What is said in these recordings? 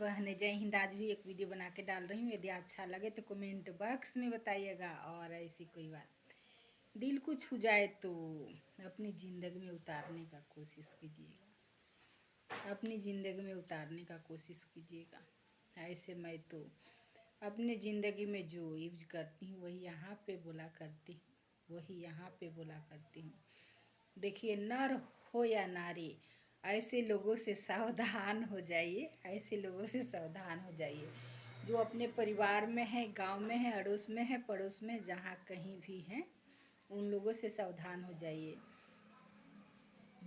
बहनें, जय हिंद। आज भी एक वीडियो बना के डाल रही हूँ। यदि अच्छा लगे तो कमेंट बॉक्स में बताइएगा। और ऐसी कोई बात दिल को छू जाए तो अपनी ज़िंदगी में उतारने का कोशिश कीजिएगा, अपनी ज़िंदगी में उतारने का कोशिश कीजिएगा। ऐसे मैं तो अपने ज़िंदगी में जो यूज करती हूँ वही यहाँ पे बोला करती हूँ, वही यहाँ पे बोला करती हूँ। देखिए, नर हो या नारी, ऐसे लोगों से सावधान हो जाइए, ऐसे लोगों से सावधान हो जाइए जो अपने परिवार में है, गांव में है, अड़ोस में है, पड़ोस में, जहाँ कहीं भी हैं, उन लोगों से सावधान हो जाइए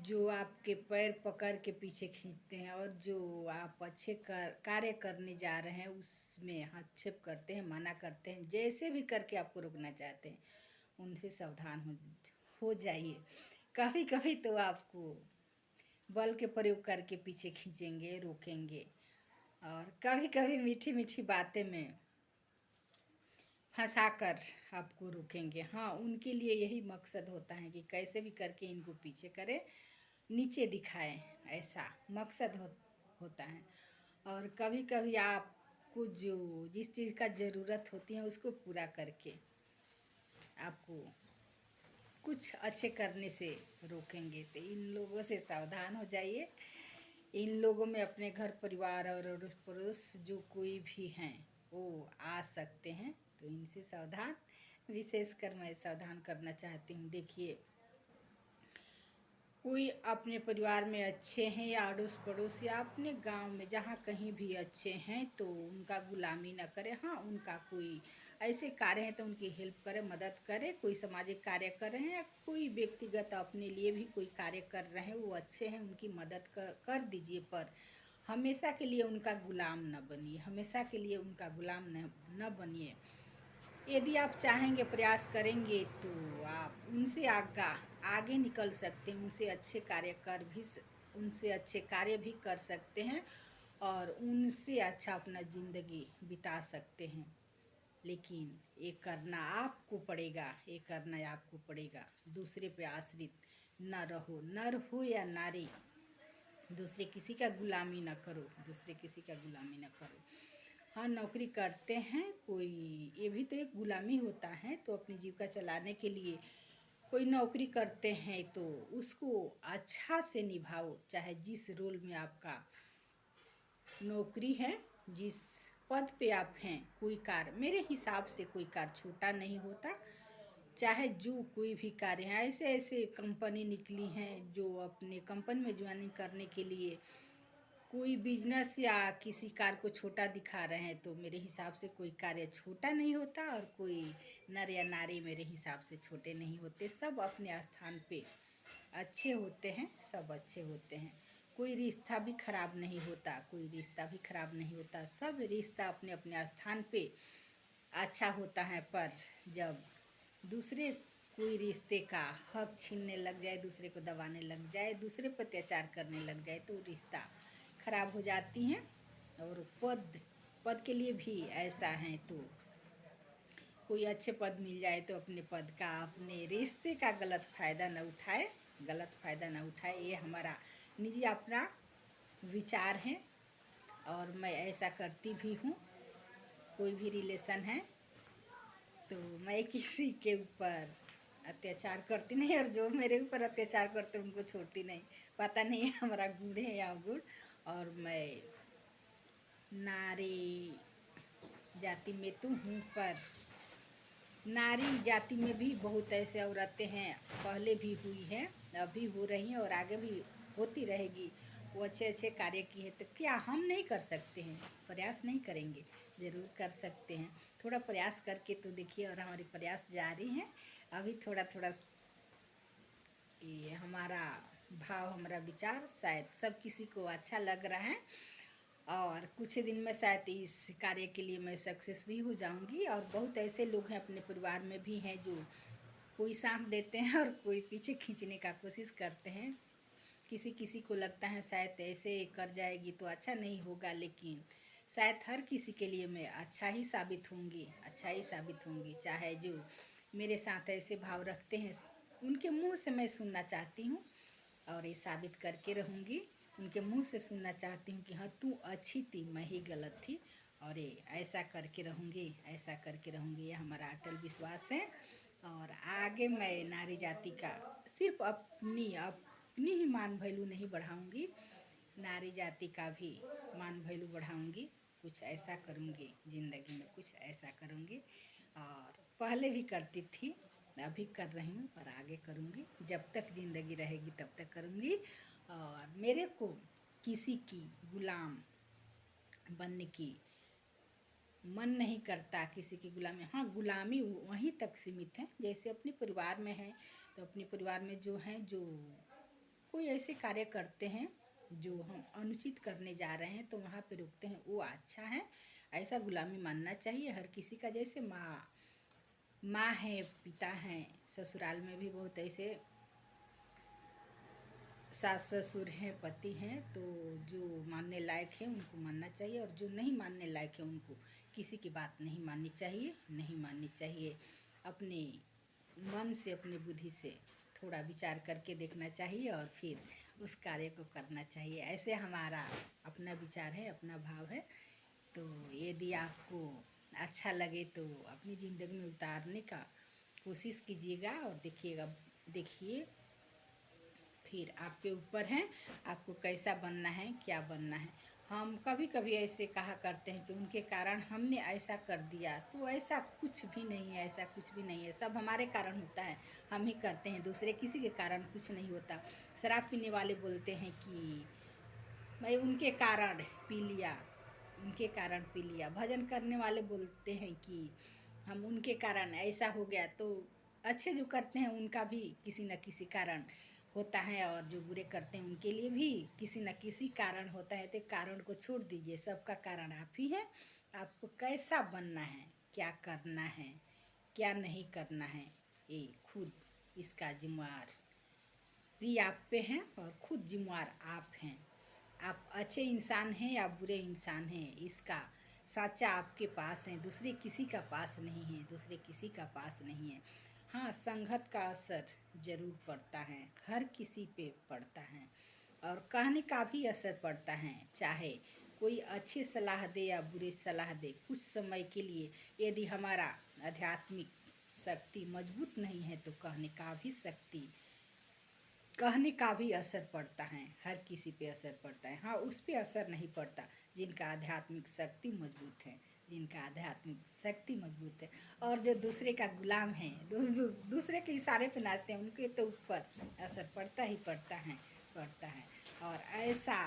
जो आपके पैर पकड़ के पीछे खींचते हैं और जो आप अच्छे कार्य करने जा रहे हैं उसमें हस्तक्षेप करते हैं, मना करते हैं, जैसे भी करके आपको रोकना चाहते हैं, उनसे सावधान हो जाइए। कभी कभी तो आपको बल के प्रयोग करके पीछे खींचेंगे, रोकेंगे, और कभी कभी मीठी मीठी बातें में फंसाकर आपको रोकेंगे। हाँ, उनके लिए यही मकसद होता है कि कैसे भी करके इनको पीछे करें, नीचे दिखाएं, ऐसा मकसद होता है। और कभी कभी आपको जो जिस चीज़ का ज़रूरत होती है उसको पूरा करके आपको कुछ अच्छे करने से रोकेंगे। तो इन लोगों से सावधान हो जाइए। इन लोगों में अपने घर परिवार और अड़ोस पड़ोस जो कोई भी हैं वो आ सकते हैं, तो इनसे सावधान, विशेषकर मैं सावधान करना चाहती हूँ। देखिए, कोई अपने परिवार में अच्छे हैं या अड़ोस पड़ोस या अपने गांव में जहाँ कहीं भी अच्छे हैं तो उनका गुलामी न करें। हाँ, उनका कोई ऐसे कार्य हैं तो उनकी हेल्प करें, मदद करें। कोई सामाजिक कार्य कर रहे हैं या कोई व्यक्तिगत अपने लिए भी कोई कार्य कर रहे हैं, वो अच्छे हैं, उनकी मदद कर दीजिए। पर हमेशा के लिए उनका गुलाम न बनिए, हमेशा के लिए उनका गुलाम न बनिए। यदि आप चाहेंगे, प्रयास करेंगे तो आप उनसे आगे निकल सकते हैं, उनसे अच्छे कार्य भी कर सकते हैं और उनसे अच्छा अपना ज़िंदगी बिता सकते हैं। लेकिन ये करना आपको पड़ेगा, ये करना आपको पड़ेगा। दूसरे पे आश्रित न रहो, नर हो या नारी, दूसरे किसी का गुलामी न करो, दूसरे किसी का गुलामी न करो। हाँ, नौकरी करते हैं कोई, ये भी तो एक गुलामी होता है। तो अपनी जीविका चलाने के लिए कोई नौकरी करते हैं तो उसको अच्छा से निभाओ, चाहे जिस रोल में आपका नौकरी है, जिस पद पे आप हैं। कोई कार्य, मेरे हिसाब से कोई कार्य छोटा नहीं होता, चाहे जो कोई भी कार्य है। ऐसे ऐसे कंपनी निकली हैं जो अपने कंपनी में ज्वाइनिंग करने के लिए कोई बिजनेस या किसी कार्य को छोटा दिखा रहे हैं, तो मेरे हिसाब से कोई कार्य छोटा नहीं होता और कोई नर या नारी मेरे हिसाब से छोटे नहीं होते। सब अपने स्थान पे अच्छे होते हैं, सब अच्छे होते हैं। कोई रिश्ता भी खराब नहीं होता, कोई रिश्ता भी खराब नहीं होता। सब रिश्ता अपने अपने स्थान पे अच्छा होता है। पर जब दूसरे कोई रिश्ते का हक छीनने लग जाए, दूसरे को दबाने लग जाए, दूसरे पर अत्याचार करने लग जाए तो रिश्ता खराब हो जाती हैं। और पद के लिए भी ऐसा है। तो कोई अच्छे पद मिल जाए तो अपने पद का, अपने रिश्ते का गलत फ़ायदा न उठाए, गलत फ़ायदा न उठाए। ये हमारा निजी अपना विचार है और मैं ऐसा करती भी हूँ। कोई भी रिलेशन है तो मैं किसी के ऊपर अत्याचार करती नहीं, और जो मेरे ऊपर अत्याचार करते उनको छोड़ती नहीं। पता नहीं हमारा गुण है या गुण। और मैं नारी जाति में तो हूँ, पर नारी जाति में भी बहुत ऐसे औरतें हैं, पहले भी हुई हैं, अभी हो रही हैं और आगे भी होती रहेगी। वो अच्छे अच्छे कार्य की है, तो क्या हम नहीं कर सकते हैं? प्रयास नहीं करेंगे? ज़रूर कर सकते हैं। थोड़ा प्रयास करके तो देखिए, और हमारे प्रयास जारी हैं। अभी थोड़ा थोड़ा ये हमारा भाव, हमारा विचार शायद सब किसी को अच्छा लग रहा है, और कुछ दिन में शायद इस कार्य के लिए मैं सक्सेस भी हो जाऊंगी। और बहुत ऐसे लोग हैं अपने परिवार में भी हैं जो कोई साथ देते हैं और कोई पीछे खींचने का कोशिश करते हैं। किसी किसी को लगता है शायद ऐसे कर जाएगी तो अच्छा नहीं होगा, लेकिन शायद हर किसी के लिए मैं अच्छा ही साबित होंगी, अच्छा ही साबित होंगी। चाहे जो मेरे साथ ऐसे भाव रखते हैं उनके मुंह से मैं सुनना चाहती हूँ और ये साबित करके रहूँगी। उनके मुंह से सुनना चाहती हूँ कि हाँ तू अच्छी थी, मैं ही गलत थी, और ये ऐसा करके रहूँगी, ऐसा करके रहूँगी, ये हमारा अटल विश्वास है। और आगे मैं नारी जाति का सिर्फ अपनी ही मान वैल्यू नहीं बढ़ाऊँगी, नारी जाति का भी मान वैल्यू बढ़ाऊँगी। कुछ ऐसा करूँगी ज़िंदगी में, कुछ ऐसा करूँगी। और पहले भी करती थी, अभी कर रही हूँ और आगे करूँगी, जब तक ज़िंदगी रहेगी तब तक करूँगी। और मेरे को किसी की गुलाम बनने की मन नहीं करता, किसी की गुलामी। हाँ, गुलामी वहीं तक सीमित है जैसे अपने परिवार में है, तो अपने परिवार में जो हैं, जो कोई ऐसे कार्य करते हैं जो हम अनुचित करने जा रहे हैं, तो वहाँ पे रुकते हैं, वो अच्छा है। ऐसा गुलामी मानना चाहिए हर किसी का। जैसे माँ है, पिता हैं, ससुराल में भी बहुत ऐसे सास ससुर हैं, पति हैं, तो जो मानने लायक है उनको मानना चाहिए, और जो नहीं मानने लायक है उनको किसी की बात नहीं माननी चाहिए, नहीं माननी चाहिए। अपने मन से, अपने बुद्धि से थोड़ा विचार करके देखना चाहिए और फिर उस कार्य को करना चाहिए। ऐसे हमारा अपना विचार है, अपना भाव है। तो यदि आपको अच्छा लगे तो अपनी ज़िंदगी में उतारने का कोशिश कीजिएगा और देखिए फिर आपके ऊपर है, आपको कैसा बनना है, क्या बनना है। हम कभी कभी ऐसे कहा करते हैं कि उनके कारण हमने ऐसा कर दिया, तो ऐसा कुछ भी नहीं है, ऐसा कुछ भी नहीं है। सब हमारे कारण होता है, हम ही करते हैं, दूसरे किसी के कारण कुछ नहीं होता। शराब पीने वाले बोलते हैं कि मैं उनके कारण पी लिया, उनके कारण पी लिया। भजन करने वाले बोलते हैं कि हम उनके कारण ऐसा हो गया। तो अच्छे जो करते हैं उनका भी किसी न किसी कारण होता है, और जो बुरे करते हैं उनके लिए भी किसी न किसी कारण होता है। तो कारण को छोड़ दीजिए, सबका कारण आप ही हैं। आपको कैसा बनना है, क्या करना है, क्या नहीं करना है, ये खुद इसका जिम्मेवार जी आप पे हैं, और खुद जिम्मेवार आप हैं। आप अच्छे इंसान हैं या बुरे इंसान हैं, इसका साचा आपके पास है, दूसरे किसी का पास नहीं है, दूसरे किसी का पास नहीं है। हाँ, संगत का असर ज़रूर पड़ता है, हर किसी पे पड़ता है, और कहने का भी असर पड़ता है। चाहे कोई अच्छी सलाह दे या बुरी सलाह दे, कुछ समय के लिए यदि हमारा आध्यात्मिक शक्ति मजबूत नहीं है तो कहने का भी असर पड़ता है, हर किसी पे असर पड़ता है। हाँ, उस पे असर नहीं पड़ता जिनका आध्यात्मिक शक्ति मजबूत है, जिनका आध्यात्मिक शक्ति मजबूत है। और जो दूसरे का गुलाम है, दूसरे के इशारे पे नाचते हैं, उनके तो ऊपर असर पड़ता ही पड़ता है, पड़ता है। और ऐसा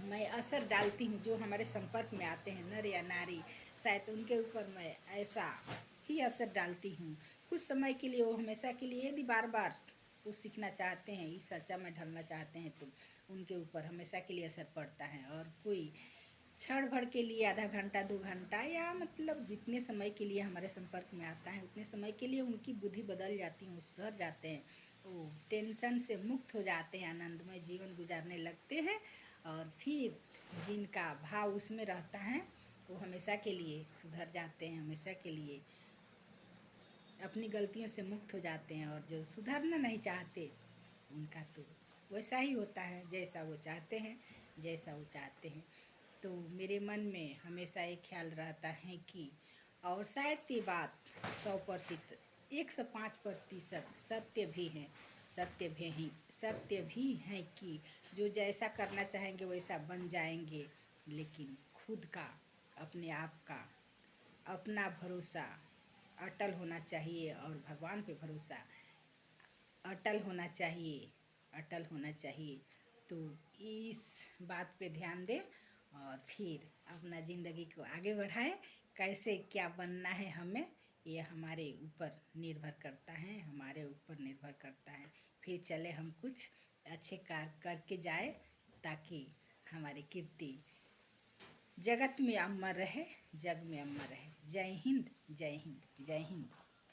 मैं असर डालती हूँ जो हमारे संपर्क में आते हैं, नर या नारी, शायद उनके ऊपर मैं ऐसा ही असर डालती हूँ कुछ समय के लिए। वो हमेशा के लिए यदि बार बार वो सीखना चाहते हैं, इस सच्चा में ढलना चाहते हैं, तो उनके ऊपर हमेशा के लिए असर पड़ता है। और कोई क्षण भर के लिए, आधा घंटा 2 घंटा, या मतलब जितने समय के लिए हमारे संपर्क में आता है उतने समय के लिए उनकी बुद्धि बदल जाती है, वो सुधर जाते हैं, वो टेंशन से मुक्त हो जाते हैं, आनंदमय जीवन गुजारने लगते हैं। और फिर जिनका भाव उसमें रहता है वो हमेशा के लिए सुधर जाते हैं, हमेशा के लिए अपनी गलतियों से मुक्त हो जाते हैं। और जो सुधरना नहीं चाहते उनका तो वैसा ही होता है, जैसा वो चाहते हैं, जैसा वो चाहते हैं। तो मेरे मन में हमेशा एक ख्याल रहता है कि, और शायद ये बात 100%, 105% सत्य भी है कि जो जैसा करना चाहेंगे वैसा बन जाएंगे, लेकिन खुद का, अपने आप का, अपना भरोसा अटल होना चाहिए, और भगवान पे भरोसा अटल होना चाहिए, अटल होना चाहिए। तो इस बात पे ध्यान दें और फिर अपना ज़िंदगी को आगे बढ़ाएं। कैसे क्या बनना है हमें, ये हमारे ऊपर निर्भर करता है, हमारे ऊपर निर्भर करता है। फिर चले हम कुछ अच्छे कार्य करके जाए, ताकि हमारी कीर्ति जगत में अमर रहे, जग में अमर रहे। जय हिंद, जय हिंद, जय हिंद।